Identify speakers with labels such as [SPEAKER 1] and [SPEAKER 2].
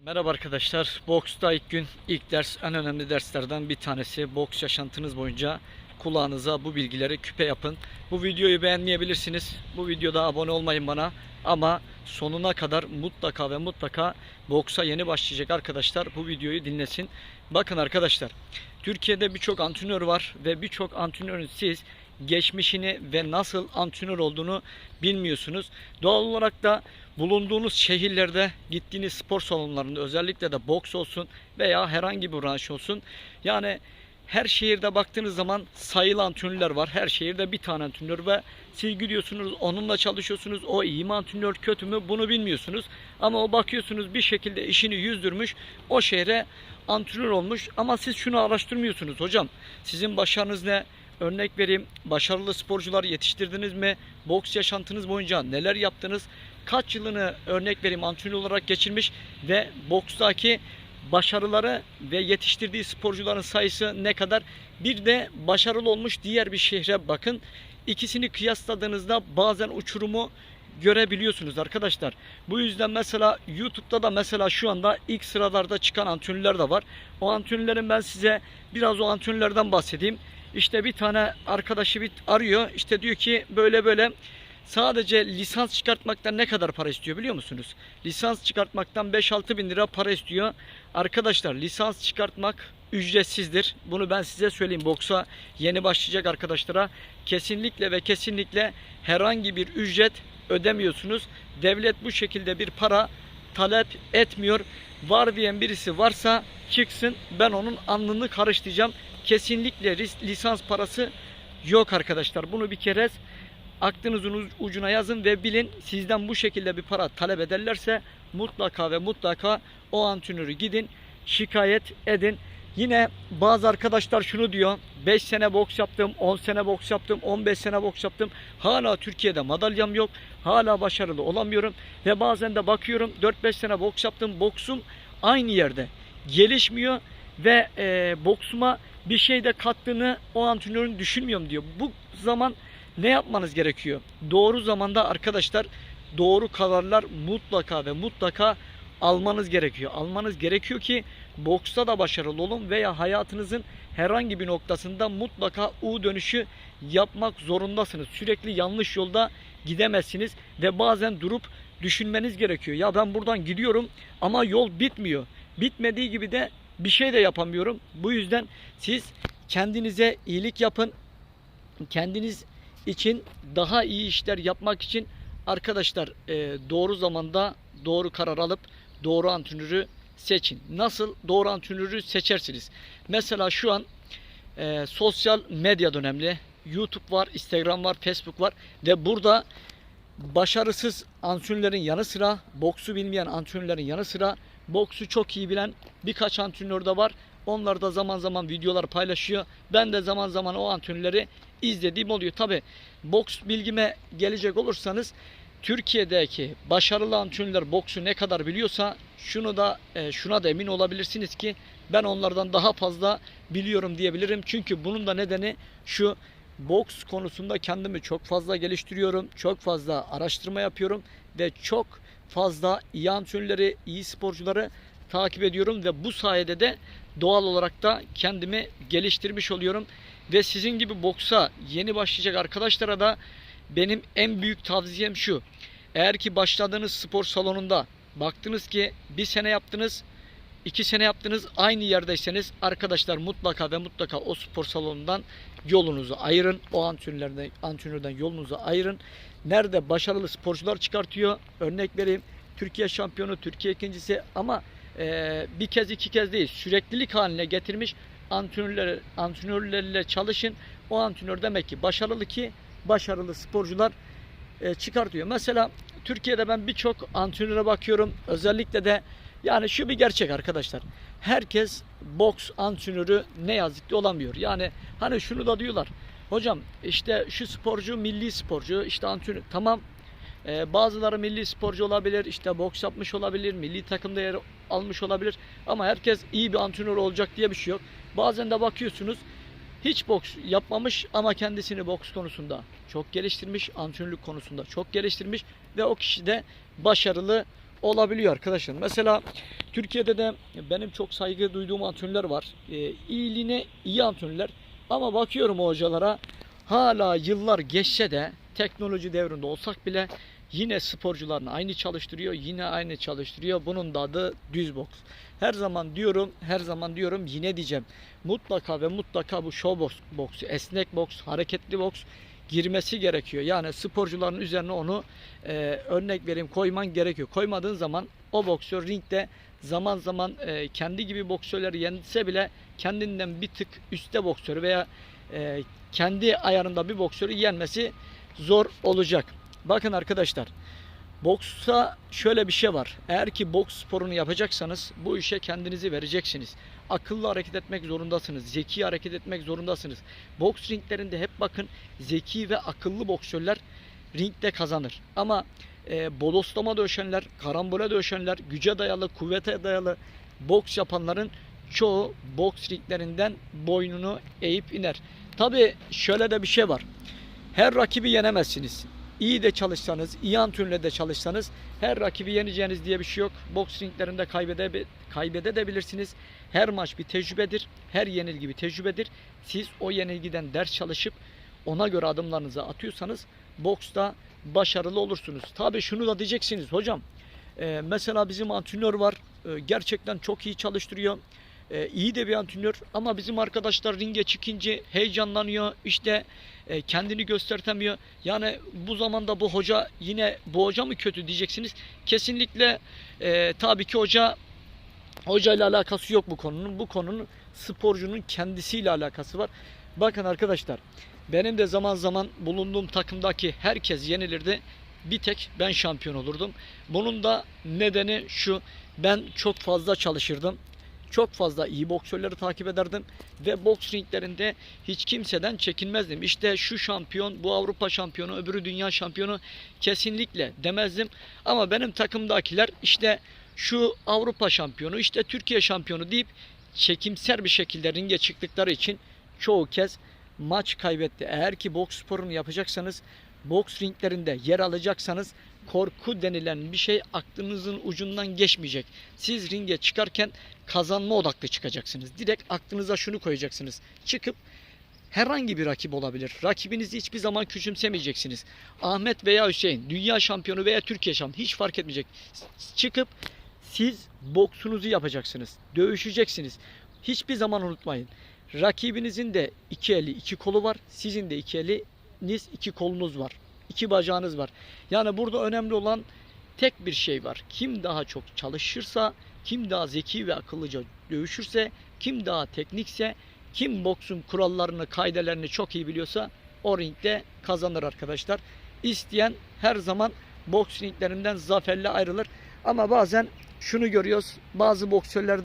[SPEAKER 1] Merhaba arkadaşlar. Boksta ilk gün, ilk ders, en önemli derslerden bir tanesi. Boks yaşantınız boyunca kulağınıza bu bilgileri küpe yapın. Bu videoyu beğenmeyebilirsiniz. Bu videoda abone olmayın bana. Ama sonuna kadar mutlaka ve mutlaka boksa yeni başlayacak arkadaşlar bu videoyu dinlesin. Bakın arkadaşlar, Türkiye'de birçok antrenör var ve birçok antrenörün siz geçmişini ve nasıl antrenör olduğunu bilmiyorsunuz. Doğal olarak da bulunduğunuz şehirlerde, gittiğiniz spor salonlarında, özellikle de boks olsun veya herhangi bir branş olsun, yani her şehirde baktığınız zaman sayılı antrenörler var. Her şehirde bir tane antrenör ve siz gidiyorsunuz, onunla çalışıyorsunuz. O iyi mi antrenör, kötü mü, bunu bilmiyorsunuz. Ama o bakıyorsunuz bir şekilde işini yüzdürmüş, o şehre antrenör olmuş. Ama siz şunu araştırmıyorsunuz hocam. Sizin başarınız ne? Örnek vereyim, başarılı sporcular yetiştirdiniz mi? Boks yaşantınız boyunca neler yaptınız? Kaç yılını örnek vereyim antrenör olarak geçirmiş ve bokstaki başarıları ve yetiştirdiği sporcuların sayısı ne kadar? Bir de başarılı olmuş diğer bir şehre bakın. İkisini kıyasladığınızda bazen uçurumu görebiliyorsunuz arkadaşlar. Bu yüzden mesela YouTube'da da mesela şu anda ilk sıralarda çıkan antrenörler de var. O antrenörlerin ben size biraz o antrenörlerden bahsedeyim. İşte bir tane arkadaşı bir arıyor. İşte diyor ki böyle böyle sadece lisans çıkartmaktan ne kadar para istiyor biliyor musunuz? Lisans çıkartmaktan 5-6 bin lira para istiyor. Arkadaşlar lisans çıkartmak ücretsizdir. Bunu ben size söyleyeyim. Boksa yeni başlayacak arkadaşlara kesinlikle ve kesinlikle herhangi bir ücret ödemiyorsunuz. Devlet bu şekilde bir para talep etmiyor. Var diyen birisi varsa çıksın, ben onun alnını karıştıracağım. Kesinlikle lisans parası yok arkadaşlar. Bunu bir kere aklınızın ucuna yazın ve bilin, sizden bu şekilde bir para talep ederlerse mutlaka ve mutlaka o antrenörü gidin şikayet edin. Yine bazı arkadaşlar şunu diyor: 5 sene boks yaptım, 10 sene boks yaptım, 15 sene boks yaptım. Hala Türkiye'de madalyam yok. Hala başarılı olamıyorum. Ve bazen de bakıyorum 4-5 sene boks yaptım. Boksum aynı yerde gelişmiyor ve boksuma bir şey de kattığını o antrenörün düşünmüyorum diyor. Bu zaman ne yapmanız gerekiyor? Doğru zamanda arkadaşlar doğru kararlar mutlaka ve mutlaka almanız gerekiyor. Almanız gerekiyor ki boksta da başarılı olun veya hayatınızın herhangi bir noktasında mutlaka U dönüşü yapmak zorundasınız. Sürekli yanlış yolda gidemezsiniz ve bazen durup düşünmeniz gerekiyor. Ya ben buradan gidiyorum ama yol bitmiyor. Bitmediği gibi de bir şey de yapamıyorum. Bu yüzden siz kendinize iyilik yapın. Kendiniz için daha iyi işler yapmak için arkadaşlar doğru zamanda doğru karar alıp doğru antrenörü seçin. Nasıl doğru antrenörü seçersiniz? Mesela şu an sosyal medya önemli. YouTube var, Instagram var, Facebook var ve burada başarısız antrenörlerin yanı sıra, boksu bilmeyen antrenörlerin yanı sıra boksu çok iyi bilen birkaç antrenör de var. Onlar da zaman zaman videolar paylaşıyor. Ben de zaman zaman o antrenörleri izlediğim oluyor. Tabi boks bilgime gelecek olursanız, Türkiye'deki başarılı antrenörler boksu ne kadar biliyorsa şuna da emin olabilirsiniz ki ben onlardan daha fazla biliyorum diyebilirim. Çünkü bunun da nedeni şu: boks konusunda kendimi çok fazla geliştiriyorum. Çok fazla araştırma yapıyorum ve çok fazla iyi antrenörleri, iyi sporcuları takip ediyorum ve bu sayede de doğal olarak da kendimi geliştirmiş oluyorum. Ve sizin gibi boksa yeni başlayacak arkadaşlara da benim en büyük tavsiyem şu: eğer ki başladığınız spor salonunda baktınız ki bir sene yaptınız, 2 sene yaptınız, aynı yerdeyseniz arkadaşlar mutlaka ve mutlaka o spor salonundan yolunuzu ayırın. O antrenörden yolunuzu ayırın. Nerede başarılı sporcular çıkartıyor? Örnek vereyim, Türkiye şampiyonu, Türkiye ikincisi ama bir kez iki kez değil, süreklilik haline getirmiş antrenörlerle çalışın. O antrenör demek ki başarılı, ki başarılı sporcular çıkartıyor. Mesela Türkiye'de ben birçok antrenöre bakıyorum. Özellikle de yani şu bir gerçek arkadaşlar: herkes boks antrenörü ne yazık ki olamıyor. Yani hani şunu da diyorlar: hocam işte şu sporcu milli sporcu, işte antrenör. Tamam, bazıları milli sporcu olabilir, işte boks yapmış olabilir, milli takımda yer almış olabilir ama herkes iyi bir antrenör olacak diye bir şey yok. Bazen de bakıyorsunuz hiç boks yapmamış ama kendisini boks konusunda çok geliştirmiş, antrenörlük konusunda çok geliştirmiş ve o kişi de başarılı olabiliyor arkadaşlar. Mesela Türkiye'de de benim çok saygı duyduğum antrenörler var. İyiliğine iyi antrenörler. Ama bakıyorum o hocalara, hala yıllar geçse de teknoloji devrinde olsak bile yine sporcularını aynı çalıştırıyor. Yine aynı çalıştırıyor. Bunun da adı düz boks. Her zaman diyorum, yine diyeceğim. Mutlaka ve mutlaka bu show boksu, esnek boks, hareketli boks girmesi gerekiyor. Yani sporcuların üzerine onu örnek vereyim, koyman gerekiyor. Koymadığın zaman o boksör ringde zaman zaman kendi gibi boksörleri yense bile kendinden bir tık üstte boksörü veya kendi ayarında bir boksörü yenmesi zor olacak. Bakın arkadaşlar, boksta şöyle bir şey var. Eğer ki boks sporunu yapacaksanız bu işe kendinizi vereceksiniz. Akıllı hareket etmek zorundasınız. Zeki hareket etmek zorundasınız. Boks ringlerinde hep bakın, zeki ve akıllı boksörler ringde kazanır. Ama bodoslama döşenler, karambole döşenler, güce dayalı, kuvvete dayalı boks yapanların çoğu boks ringlerinden boynunu eğip iner. Tabi şöyle de bir şey var. Her rakibi yenemezsiniz. İyi de çalışsanız, iyi antrenörle de çalışsanız her rakibi yeneceğiniz diye bir şey yok. Boks ringlerinde kaybedebilirsiniz. Her maç bir tecrübedir. Her yenilgi bir tecrübedir. Siz o yenilgiden ders çalışıp ona göre adımlarınızı atıyorsanız boksta başarılı olursunuz. Tabii şunu da diyeceksiniz hocam. Mesela bizim antrenör var. Gerçekten çok iyi çalıştırıyor. İyi de bir antrenör ama bizim arkadaşlar ringe çıkınca heyecanlanıyor. İşte kendini göstertemiyor. Yani bu zamanda bu hoca mı kötü diyeceksiniz. Kesinlikle tabii ki hocayla alakası yok bu konunun. Bu konunun sporcunun kendisiyle alakası var. Bakın arkadaşlar, benim de zaman zaman bulunduğum takımdaki herkes yenilirdi. Bir tek ben şampiyon olurdum. Bunun da nedeni şu: ben çok fazla çalışırdım. Çok fazla iyi boksörleri takip ederdim ve boks ringlerinde hiç kimseden çekinmezdim. İşte şu şampiyon, bu Avrupa şampiyonu, öbürü dünya şampiyonu kesinlikle demezdim. Ama benim takımdakiler işte şu Avrupa şampiyonu, işte Türkiye şampiyonu deyip çekimser bir şekilde ringe çıktıkları için çoğu kez maç kaybetti. Eğer ki boks sporunu yapacaksanız, boks ringlerinde yer alacaksanız, korku denilen bir şey aklınızın ucundan geçmeyecek. Siz ringe çıkarken kazanma odaklı çıkacaksınız. Direkt aklınıza şunu koyacaksınız: çıkıp herhangi bir rakip olabilir. Rakibinizi hiçbir zaman küçümsemeyeceksiniz. Ahmet veya Hüseyin, dünya şampiyonu veya Türkiye şampiyonu, hiç fark etmeyecek. Çıkıp siz boksunuzu yapacaksınız. Dövüşeceksiniz. Hiçbir zaman unutmayın. Rakibinizin de iki eli, iki kolu var. Sizin de iki eliniz, iki kolunuz var. İki bacağınız var. Yani burada önemli olan tek bir şey var: kim daha çok çalışırsa, kim daha zeki ve akıllıca dövüşürse, kim daha teknikse, kim boksun kurallarını, kaidelerini çok iyi biliyorsa o ringde kazanır arkadaşlar. İsteyen her zaman boks ringlerinden zaferle ayrılır. Ama bazen şunu görüyoruz: bazı boksörler